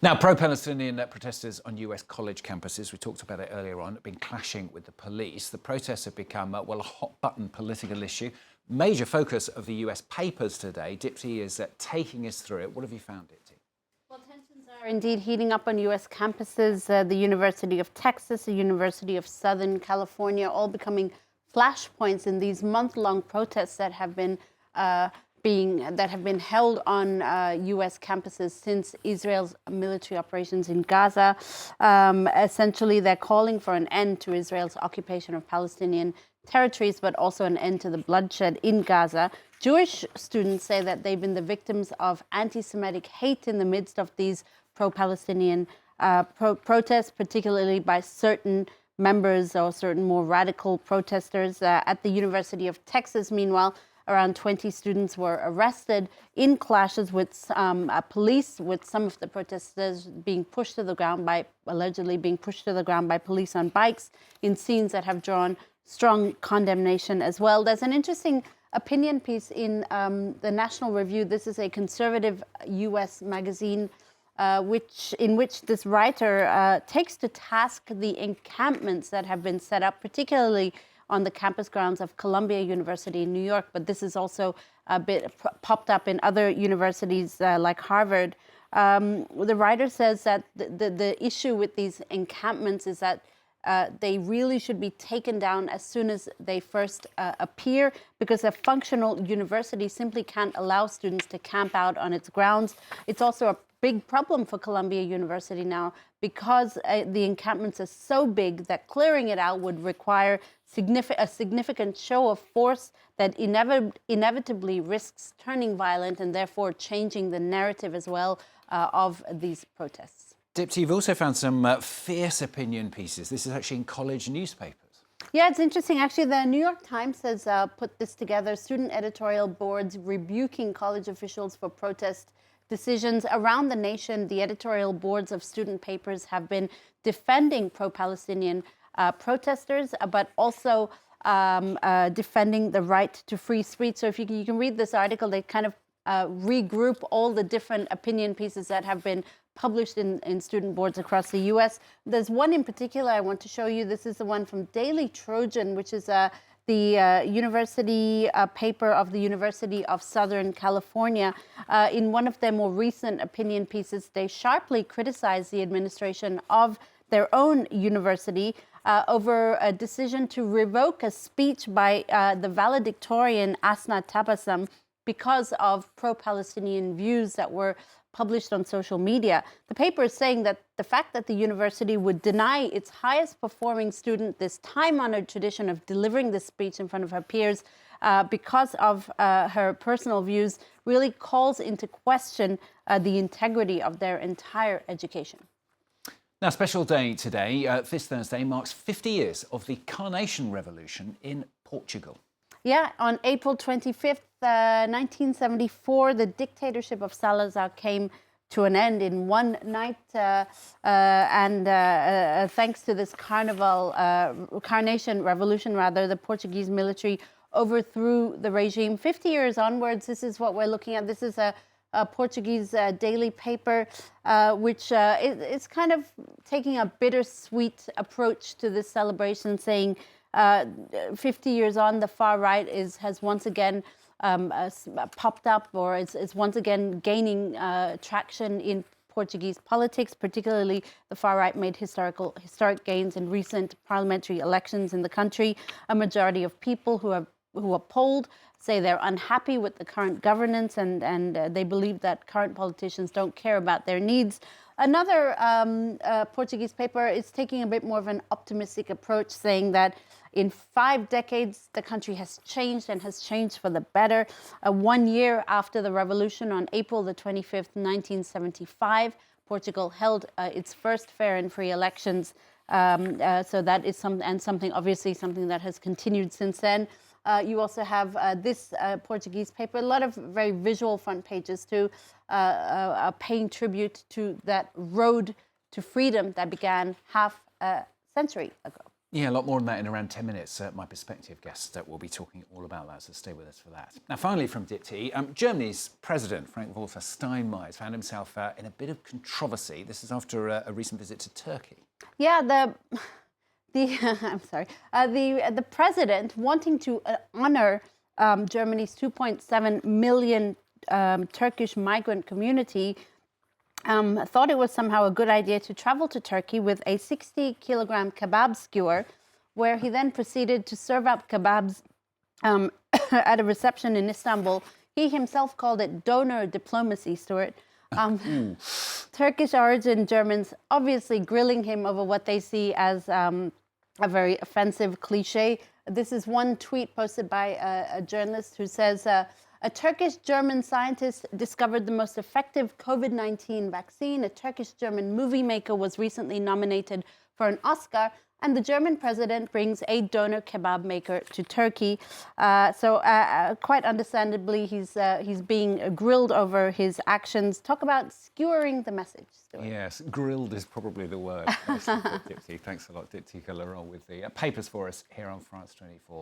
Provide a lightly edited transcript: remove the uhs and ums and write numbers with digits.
Now, pro-Palestinian protesters on US college campuses, we talked about it earlier on, have been clashing with the police. The protests have become, a hot-button political issue. Major focus of the US papers today. Dipti is taking us through it. What have you found, Dipti? Well, tensions are indeed heating up on US campuses. The University of Texas, the University of Southern California, all becoming flashpoints in these month-long protests that have been held on U.S. campuses since Israel's military operations in Gaza. Essentially, they're calling for an end to Israel's occupation of Palestinian territories, but also an end to the bloodshed in Gaza. Jewish students say that they've been the victims of anti-Semitic hate in the midst of these pro-Palestinian protests, particularly by certain members or certain more radical protesters. At the University of Texas, meanwhile, around 20 students were arrested in clashes with police, with some of the protesters being pushed to the ground allegedly being pushed to the ground by police on bikes, in scenes that have drawn strong condemnation as well. There's an interesting opinion piece in the National Review. This is a conservative U.S. magazine in which this writer takes to task the encampments that have been set up, particularly on the campus grounds of Columbia University in New York, but this is also a bit popped up in other universities like Harvard. The writer says that the issue with these encampments is that they really should be taken down as soon as they first appear, because a functional university simply can't allow students to camp out on its grounds. It's also a big problem for Columbia University now, because the encampments are so big that clearing it out would require a significant show of force that inevitably risks turning violent and therefore changing the narrative as well of these protests. Dipti, you've also found some fierce opinion pieces. This is actually in college newspapers. Yeah, it's interesting. Actually, the New York Times has put this together. Student editorial boards rebuking college officials for protest decisions around the nation. The editorial boards of student papers have been defending pro-Palestinian protesters, but also defending the right to free speech. So if you can read this article, they kind of regroup all the different opinion pieces that have been published in student boards across the U.S. There's one in particular I want to show you. This is the one from Daily Trojan, which is the university paper of the University of Southern California. In one of their more recent opinion pieces, they sharply criticize the administration of their own university over a decision to revoke a speech by the valedictorian Asna Tabassum because of pro-Palestinian views that were published on social media. The paper is saying that the fact that the university would deny its highest performing student this time-honored tradition of delivering this speech in front of her peers because of her personal views really calls into question the integrity of their entire education. Now, special day today. This Thursday marks 50 years of the Carnation Revolution in Portugal. Yeah, on April 25th, 1974, the dictatorship of Salazar came to an end in one night. Thanks to this Carnation Revolution, the Portuguese military overthrew the regime. 50 years onwards, this is what we're looking at. This is a Portuguese daily paper, which is kind of taking a bittersweet approach to this celebration, saying 50 years on, the far right has once again popped up, or is once again gaining traction in Portuguese politics. Particularly, the far right made historic gains in recent parliamentary elections in the country. A majority of people who are polled say they're unhappy with the current governance, and they believe that current politicians don't care about their needs. Another Portuguese paper is taking a bit more of an optimistic approach, saying that in 5 decades, the country has changed, and has changed for the better. 1 year after the revolution, on April the 25th, 1975, Portugal held its first fair and free elections. So that is something that has continued since then. You also have this Portuguese paper, a lot of very visual front pages too, paying tribute to that road to freedom that began half a century ago. Yeah, a lot more than that in around 10 minutes. My perspective guest will be talking all about that, so stay with us for that. Now, finally from Dipty, Germany's President, Frank-Walter Steinmeier, found himself in a bit of controversy. This is after a recent visit to Turkey. Yeah, I'm sorry. The president wanting to honor Germany's 2.7 million Turkish migrant community thought it was somehow a good idea to travel to Turkey with a 60-kilogram kebab skewer, where he then proceeded to serve up kebabs at a reception in Istanbul. He himself called it donor diplomacy, Stuart. Turkish origin Germans obviously grilling him over what they see as a very offensive cliche. This is one tweet posted by a journalist who says, a Turkish-German scientist discovered the most effective COVID-19 vaccine. A Turkish-German movie maker was recently nominated for an Oscar. And the German president brings a donor kebab maker to Turkey. So quite understandably, he's being grilled over his actions. Talk about skewering the message, Stuart. Yes, grilled is probably the word. Thanks a lot, Dipty. Thanks a lot, Dipty Gallerol, with the papers for us here on France 24.